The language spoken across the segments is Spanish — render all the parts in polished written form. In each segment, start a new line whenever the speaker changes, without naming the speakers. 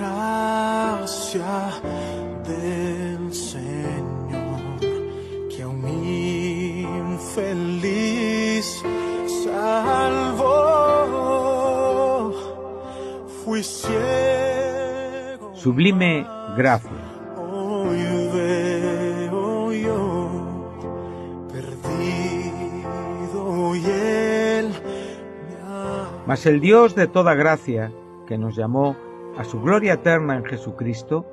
gracia del Señor, que a un infeliz salvó. Fui ciego.
Sublime gracia.
Hoy veo yo, perdido, y Él me ha...
Mas el Dios de toda gracia, que nos llamó a su gloria eterna en Jesucristo,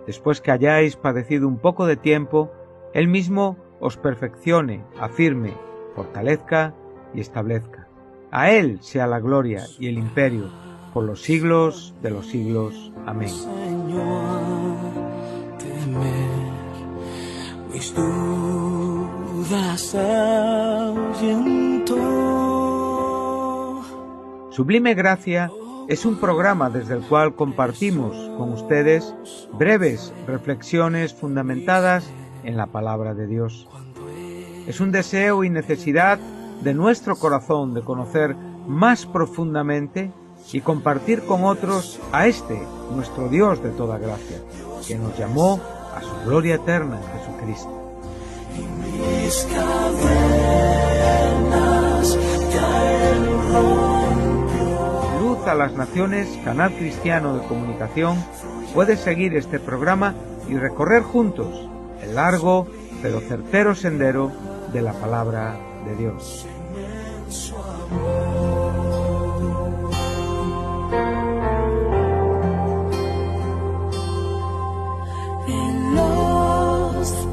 después que hayáis padecido un poco de tiempo, Él mismo os perfeccione, afirme, fortalezca y establezca. A Él sea la gloria y el imperio por los siglos de los siglos. Amén.
Señor, temer, mis dudas ahuyentó.
Sublime Gracia es un programa desde el cual compartimos con ustedes breves reflexiones fundamentadas en la palabra de Dios. Es un deseo y necesidad de nuestro corazón de conocer más profundamente y compartir con otros a este, nuestro Dios de toda gracia, que nos llamó a su gloria eterna en Jesucristo.
Mis cadenas caen, rompió.
Luz a las Naciones, canal cristiano de comunicación, puede seguir este programa y recorrer juntos el largo pero certero sendero de la palabra de Dios.
En los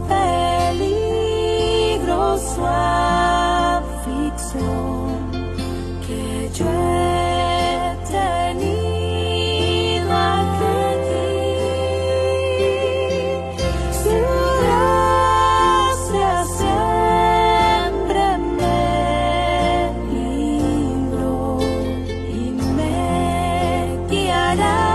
peligros su aflicción que yo he tenido aquí, su gracia siempre me libró y me guiará.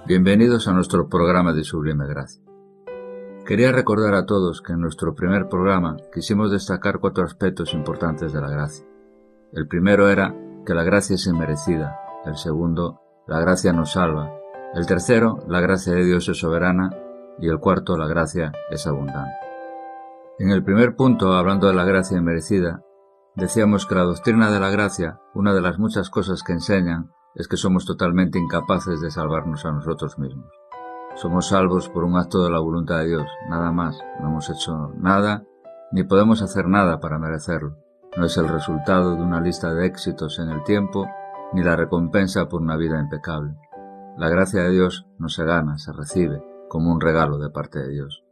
Bienvenidos a nuestro programa de Sublime Gracia. Quería recordar a todos que en nuestro primer programa quisimos destacar 4 aspectos importantes de la gracia. El primero era que la gracia es inmerecida. El segundo, la gracia nos salva. El tercero, la gracia de Dios es soberana. Y el cuarto, la gracia es abundante. En el primer punto, hablando de la gracia inmerecida, decíamos que la doctrina de la gracia, una de las muchas cosas que enseñan, es que somos totalmente incapaces de salvarnos a nosotros mismos. Somos salvos por un acto de la voluntad de Dios, nada más. No hemos hecho nada, ni podemos hacer nada para merecerlo. No es el resultado de una lista de éxitos en el tiempo, ni la recompensa por una vida impecable. La gracia de Dios no se gana, se recibe, como un regalo de parte de Dios.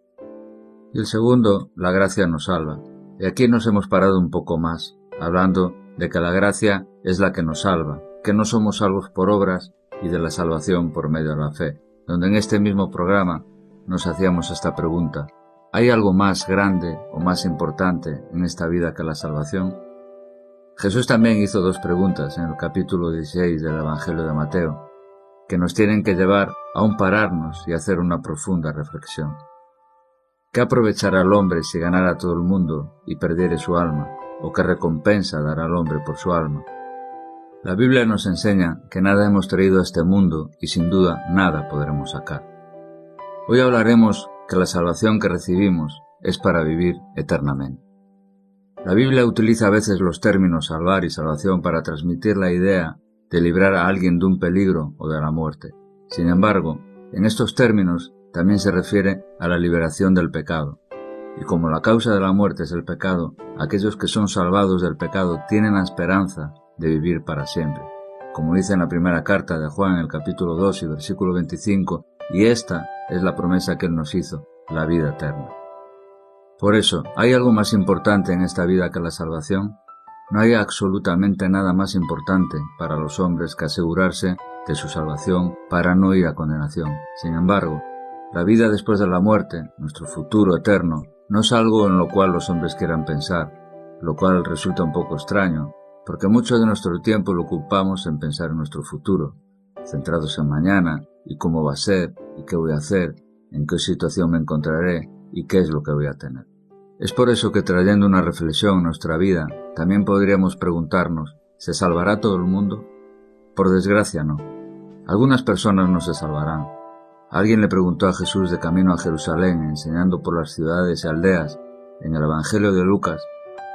Y el segundo, la gracia nos salva. Y aquí nos hemos parado un poco más, hablando de que la gracia es la que nos salva, que no somos salvos por obras y de la salvación por medio de la fe, donde en este mismo programa nos hacíamos esta pregunta: ¿hay algo más grande o más importante en esta vida que la salvación? Jesús también hizo 2 preguntas en el capítulo 16 del Evangelio de Mateo, que nos tienen que llevar a un pararnos y hacer una profunda reflexión. ¿Qué aprovechará el hombre si ganara todo el mundo y perdiere su alma? ¿O qué recompensa dará el hombre por su alma? La Biblia nos enseña que nada hemos traído a este mundo y sin duda nada podremos sacar. Hoy hablaremos que la salvación que recibimos es para vivir eternamente. La Biblia utiliza a veces los términos salvar y salvación para transmitir la idea de librar a alguien de un peligro o de la muerte. Sin embargo, en estos términos también se refiere a la liberación del pecado. Y como la causa de la muerte es el pecado, aquellos que son salvados del pecado tienen la esperanza de vivir para siempre. Como dice en la primera carta de Juan en el capítulo 2 y versículo 25, y esta es la promesa que Él nos hizo, la vida eterna. Por eso, ¿hay algo más importante en esta vida que la salvación? No hay absolutamente nada más importante para los hombres que asegurarse de su salvación para no ir a condenación. Sin embargo, la vida después de la muerte, nuestro futuro eterno, no es algo en lo cual los hombres quieran pensar, lo cual resulta un poco extraño, porque mucho de nuestro tiempo lo ocupamos en pensar en nuestro futuro, centrados en mañana y cómo va a ser y qué voy a hacer, en qué situación me encontraré y qué es lo que voy a tener. Es por eso que trayendo una reflexión en nuestra vida, también podríamos preguntarnos, ¿se salvará todo el mundo? Por desgracia no. Algunas personas no se salvarán. Alguien le preguntó a Jesús de camino a Jerusalén, enseñando por las ciudades y aldeas, en el Evangelio de Lucas,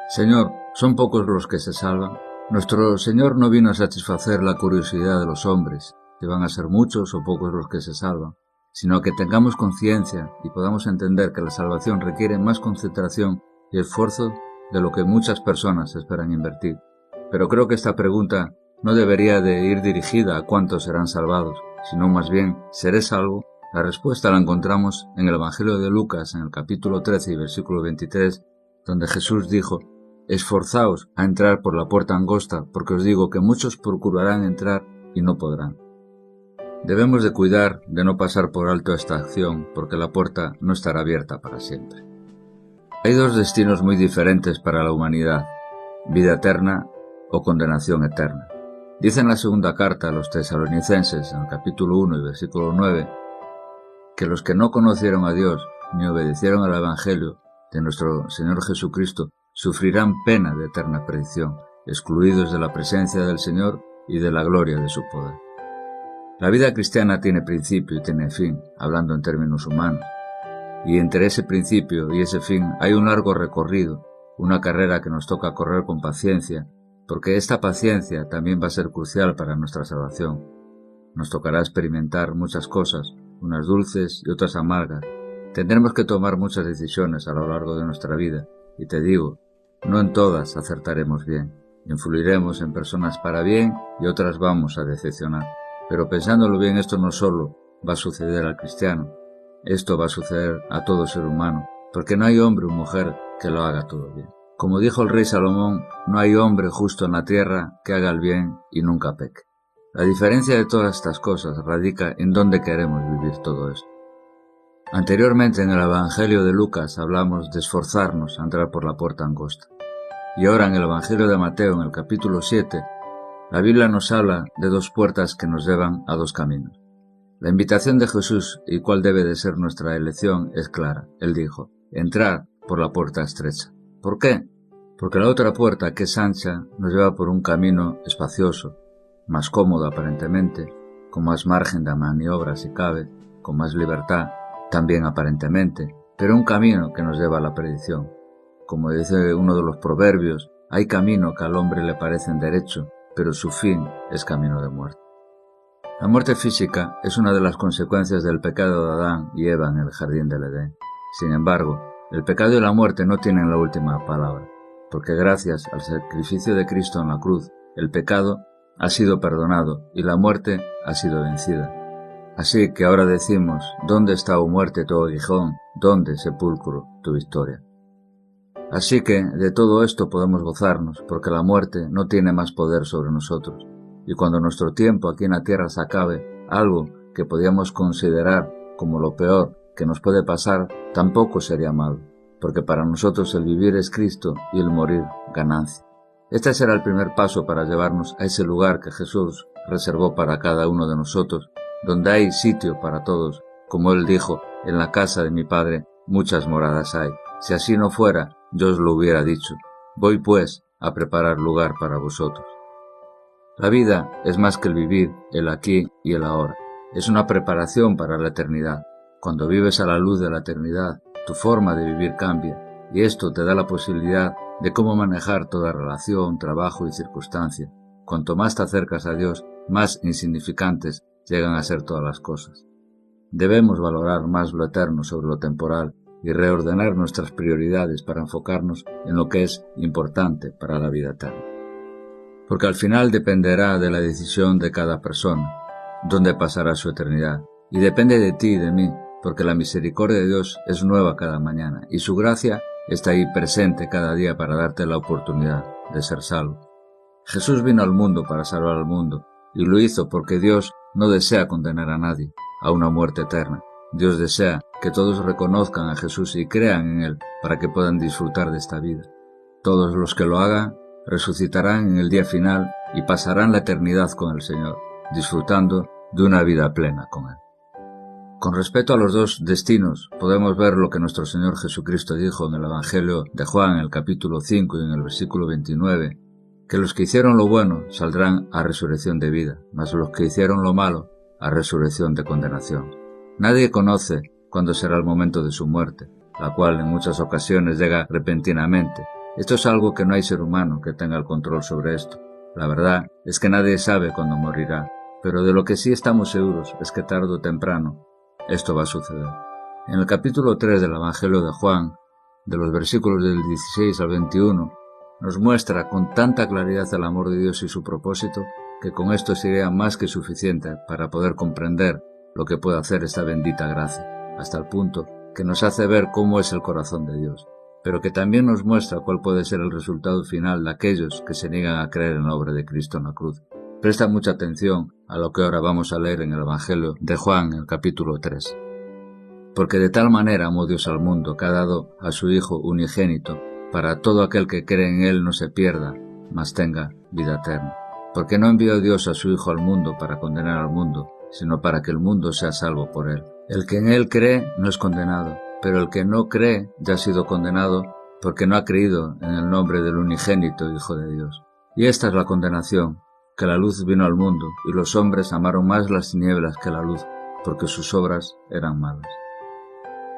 «Señor, ¿son pocos los que se salvan?» Nuestro Señor no vino a satisfacer la curiosidad de los hombres, si van a ser muchos o pocos los que se salvan, sino que tengamos conciencia y podamos entender que la salvación requiere más concentración y esfuerzo de lo que muchas personas esperan invertir. Pero creo que esta pregunta no debería de ir dirigida a cuántos serán salvados, sino más bien, ¿seré salvo? La respuesta la encontramos en el Evangelio de Lucas, en el capítulo 13 y versículo 23, donde Jesús dijo, «Esforzaos a entrar por la puerta angosta, porque os digo que muchos procurarán entrar y no podrán». Debemos de cuidar de no pasar por alto esta acción, porque la puerta no estará abierta para siempre. Hay dos destinos muy diferentes para la humanidad, vida eterna o condenación eterna. Dice en la segunda carta a los tesalonicenses, en el capítulo 1 y versículo 9, que los que no conocieron a Dios ni obedecieron al Evangelio de nuestro Señor Jesucristo sufrirán pena de eterna perdición, excluidos de la presencia del Señor y de la gloria de su poder. La vida cristiana tiene principio y tiene fin, hablando en términos humanos, y entre ese principio y ese fin hay un largo recorrido, una carrera que nos toca correr con paciencia, porque esta paciencia también va a ser crucial para nuestra salvación. Nos tocará experimentar muchas cosas, unas dulces y otras amargas. Tendremos que tomar muchas decisiones a lo largo de nuestra vida, y te digo, no en todas acertaremos bien. Influiremos en personas para bien y otras vamos a decepcionar. Pero pensándolo bien, esto no solo va a suceder al cristiano, esto va a suceder a todo ser humano, porque no hay hombre o mujer que lo haga todo bien. Como dijo el rey Salomón, no hay hombre justo en la tierra que haga el bien y nunca peque. La diferencia de todas estas cosas radica en dónde queremos vivir todo esto. Anteriormente en el Evangelio de Lucas hablamos de esforzarnos a entrar por la puerta angosta. Y ahora en el Evangelio de Mateo, en el capítulo 7, la Biblia nos habla de dos puertas que nos llevan a dos caminos. La invitación de Jesús y cuál debe de ser nuestra elección es clara. Él dijo, entrar por la puerta estrecha. ¿Por qué? Porque la otra puerta, que es ancha, nos lleva por un camino espacioso, más cómodo aparentemente, con más margen de maniobra si cabe, con más libertad, también aparentemente, pero un camino que nos lleva a la perdición. Como dice uno de los proverbios, hay camino que al hombre le parecen derecho, pero su fin es camino de muerte. La muerte física es una de las consecuencias del pecado de Adán y Eva en el jardín del Edén. Sin embargo, el pecado y la muerte no tienen la última palabra, porque gracias al sacrificio de Cristo en la cruz, el pecado ha sido perdonado y la muerte ha sido vencida. Así que ahora decimos, ¿dónde está, oh muerte, tu aguijón? ¿Dónde, sepulcro, tu victoria? Así que de todo esto podemos gozarnos, porque la muerte no tiene más poder sobre nosotros. Y cuando nuestro tiempo aquí en la tierra se acabe, algo que podíamos considerar como lo peor que nos puede pasar, tampoco sería malo, porque para nosotros el vivir es Cristo y el morir ganancia. Este será el primer paso para llevarnos a ese lugar que Jesús reservó para cada uno de nosotros, donde hay sitio para todos. Como Él dijo, en la casa de mi Padre muchas moradas hay. Si así no fuera, yo os lo hubiera dicho. Voy pues a preparar lugar para vosotros. La vida es más que el vivir, el aquí y el ahora. Es una preparación para la eternidad. Cuando vives a la luz de la eternidad, tu forma de vivir cambia, y esto te da la posibilidad de cómo manejar toda relación, trabajo y circunstancia. Cuanto más te acercas a Dios, más insignificantes llegan a ser todas las cosas. Debemos valorar más lo eterno sobre lo temporal y reordenar nuestras prioridades para enfocarnos en lo que es importante para la vida eterna. Porque al final dependerá de la decisión de cada persona, dónde pasará su eternidad, y depende de ti y de mí, porque la misericordia de Dios es nueva cada mañana, y su gracia está ahí presente cada día para darte la oportunidad de ser salvo. Jesús vino al mundo para salvar al mundo, y lo hizo porque Dios no desea condenar a nadie a una muerte eterna. Dios desea que todos reconozcan a Jesús y crean en Él para que puedan disfrutar de esta vida. Todos los que lo hagan resucitarán en el día final y pasarán la eternidad con el Señor, disfrutando de una vida plena con Él. Con respecto a los dos destinos, podemos ver lo que nuestro Señor Jesucristo dijo en el Evangelio de Juan, en el capítulo 5 y en el versículo 29, que los que hicieron lo bueno saldrán a resurrección de vida, mas los que hicieron lo malo a resurrección de condenación. Nadie conoce cuándo será el momento de su muerte, la cual en muchas ocasiones llega repentinamente. Esto es algo que no hay ser humano que tenga el control sobre esto. La verdad es que nadie sabe cuándo morirá, pero de lo que sí estamos seguros es que tarde o temprano esto va a suceder. En el capítulo 3 del Evangelio de Juan, de los versículos del 16 al 21, nos muestra con tanta claridad el amor de Dios y su propósito, que con esto sería más que suficiente para poder comprender lo que puede hacer esta bendita gracia, hasta el punto que nos hace ver cómo es el corazón de Dios, pero que también nos muestra cuál puede ser el resultado final de aquellos que se niegan a creer en la obra de Cristo en la cruz. Presta mucha atención a lo que ahora vamos a leer en el Evangelio de Juan, en el capítulo 3. Porque de tal manera amó Dios al mundo, que ha dado a su Hijo unigénito, para todo aquel que cree en Él no se pierda, mas tenga vida eterna. Porque no envió Dios a su Hijo al mundo para condenar al mundo, sino para que el mundo sea salvo por Él. El que en Él cree no es condenado, pero el que no cree ya ha sido condenado, porque no ha creído en el nombre del unigénito Hijo de Dios. Y esta es la condenación, que la luz vino al mundo, y los hombres amaron más las tinieblas que la luz, porque sus obras eran malas.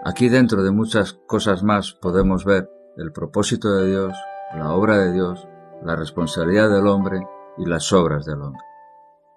Aquí, dentro de muchas cosas más, podemos ver el propósito de Dios, la obra de Dios, la responsabilidad del hombre y las obras del hombre.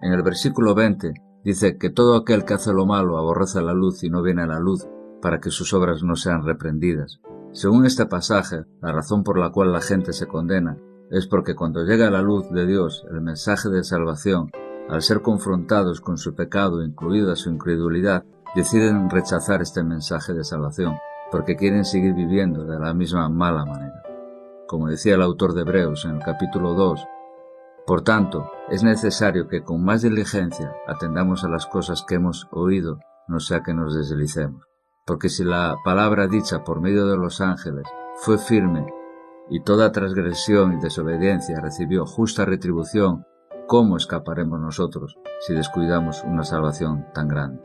En el versículo 20 dice que todo aquel que hace lo malo aborrece la luz y no viene a la luz, para que sus obras no sean reprendidas. Según este pasaje, la razón por la cual la gente se condena es porque cuando llega la luz de Dios, el mensaje de salvación, al ser confrontados con su pecado, incluida su incredulidad, deciden rechazar este mensaje de salvación, porque quieren seguir viviendo de la misma mala manera. Como decía el autor de Hebreos en el capítulo 2, por tanto, es necesario que con más diligencia atendamos a las cosas que hemos oído, no sea que nos deslicemos. Porque si la palabra dicha por medio de los ángeles fue firme, y toda transgresión y desobediencia recibió justa retribución, ¿cómo escaparemos nosotros si descuidamos una salvación tan grande?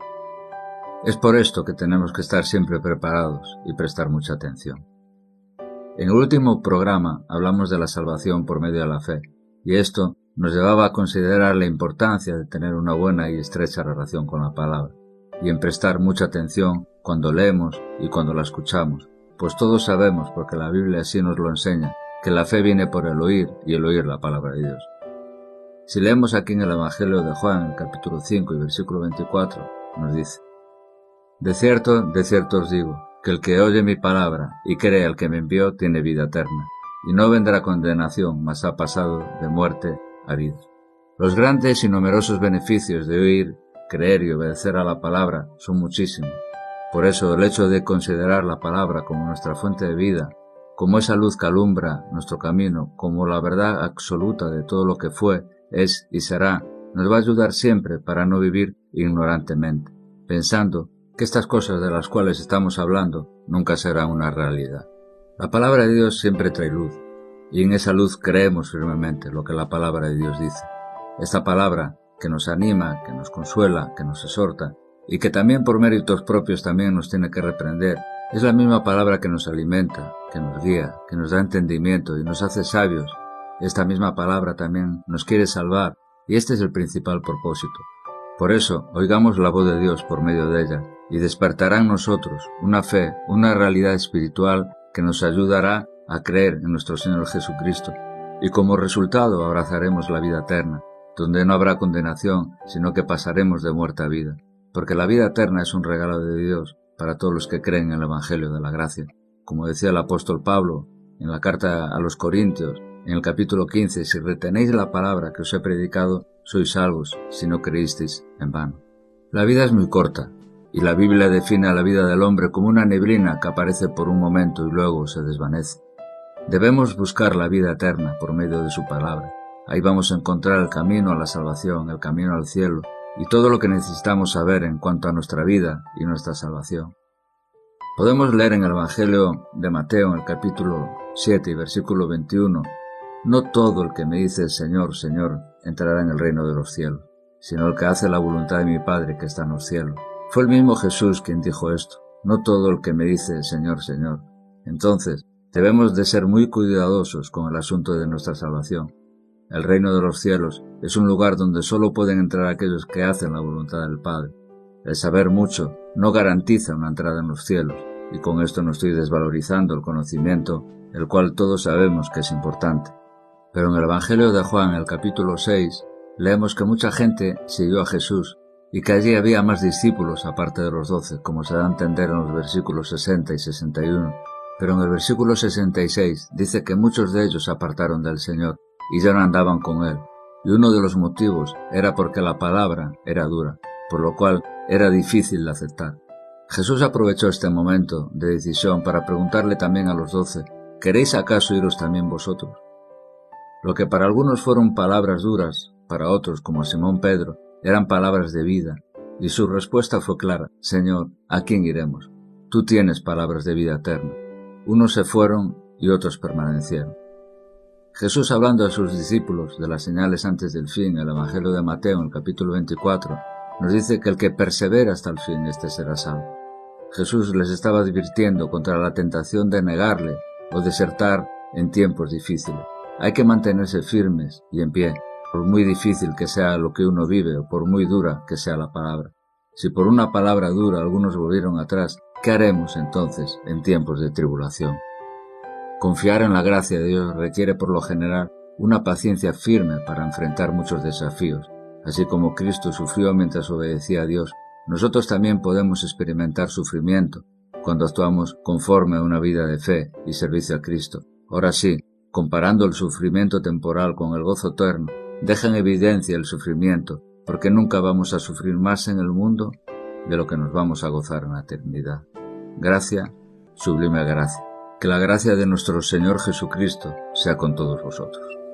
Es por esto que tenemos que estar siempre preparados y prestar mucha atención. En el último programa hablamos de la salvación por medio de la fe, y esto nos llevaba a considerar la importancia de tener una buena y estrecha relación con la palabra, y en prestar mucha atención cuando leemos y cuando la escuchamos, pues todos sabemos, porque la Biblia así nos lo enseña, que la fe viene por el oír y el oír la palabra de Dios. Si leemos aquí en el Evangelio de Juan, el capítulo 5 y versículo 24, nos dice: de cierto os digo, que el que oye mi palabra y cree al que me envió tiene vida eterna, y no vendrá condenación, mas ha pasado de muerte a vida. Los grandes y numerosos beneficios de oír, creer y obedecer a la palabra son muchísimos. Por eso el hecho de considerar la palabra como nuestra fuente de vida, como esa luz que alumbra nuestro camino, como la verdad absoluta de todo lo que fue, es y será, nos va a ayudar siempre para no vivir ignorantemente, pensando que estas cosas de las cuales estamos hablando nunca serán una realidad. La palabra de Dios siempre trae luz, y en esa luz creemos firmemente lo que la palabra de Dios dice. Esta palabra que nos anima, que nos consuela, que nos exhorta, y que también por méritos propios también nos tiene que reprender, es la misma palabra que nos alimenta, que nos guía, que nos da entendimiento y nos hace sabios. Esta misma palabra también nos quiere salvar, y este es el principal propósito. Por eso, oigamos la voz de Dios por medio de ella, y despertará en nosotros una fe, una realidad espiritual que nos ayudará a creer en nuestro Señor Jesucristo, y como resultado abrazaremos la vida eterna, donde no habrá condenación, sino que pasaremos de muerte a vida, porque la vida eterna es un regalo de Dios para todos los que creen en el Evangelio de la Gracia. Como decía el apóstol Pablo en la carta a los Corintios, en el capítulo 15, si retenéis la palabra que os he predicado, sois salvos, si no creísteis en vano. La vida es muy corta, y la Biblia define a la vida del hombre como una neblina que aparece por un momento y luego se desvanece. Debemos buscar la vida eterna por medio de su palabra. Ahí vamos a encontrar el camino a la salvación, el camino al cielo, y todo lo que necesitamos saber en cuanto a nuestra vida y nuestra salvación. Podemos leer en el Evangelio de Mateo, en el capítulo 7 y versículo 21, no todo el que me dice Señor, Señor, entrará en el reino de los cielos, sino el que hace la voluntad de mi Padre que está en los cielos. Fue el mismo Jesús quien dijo esto, no todo el que me dice Señor, Señor. Entonces, debemos de ser muy cuidadosos con el asunto de nuestra salvación. El reino de los cielos es un lugar donde solo pueden entrar aquellos que hacen la voluntad del Padre. El saber mucho no garantiza una entrada en los cielos, y con esto no estoy desvalorizando el conocimiento, el cual todos sabemos que es importante. Pero en el Evangelio de Juan, en el capítulo 6, leemos que mucha gente siguió a Jesús, y que allí había más discípulos aparte de los 12, como se da a entender en los versículos 60 y 61. Pero en el versículo 66 dice que muchos de ellos se apartaron del Señor y ya no andaban con Él, y uno de los motivos era porque la palabra era dura, por lo cual era difícil de aceptar. Jesús aprovechó este momento de decisión para preguntarle también a los 12, ¿queréis acaso iros también vosotros? Lo que para algunos fueron palabras duras, para otros, como Simón Pedro, eran palabras de vida, y su respuesta fue clara, Señor, ¿a quién iremos? Tú tienes palabras de vida eterna. Unos se fueron y otros permanecieron. Jesús, hablando a sus discípulos de las señales antes del fin, el Evangelio de Mateo, en el capítulo 24, nos dice que el que persevera hasta el fin, este será salvo. Jesús les estaba advirtiendo contra la tentación de negarle o desertar en tiempos difíciles. Hay que mantenerse firmes y en pie, por muy difícil que sea lo que uno vive o por muy dura que sea la palabra. Si por una palabra dura algunos volvieron atrás, ¿qué haremos entonces en tiempos de tribulación? Confiar en la gracia de Dios requiere por lo general una paciencia firme para enfrentar muchos desafíos. Así como Cristo sufrió mientras obedecía a Dios, nosotros también podemos experimentar sufrimiento cuando actuamos conforme a una vida de fe y servicio a Cristo. Ahora sí, comparando el sufrimiento temporal con el gozo eterno, deja en evidencia el sufrimiento, porque nunca vamos a sufrir más en el mundo de lo que nos vamos a gozar en la eternidad. Gracia, sublime gracia. Que la gracia de nuestro Señor Jesucristo sea con todos vosotros.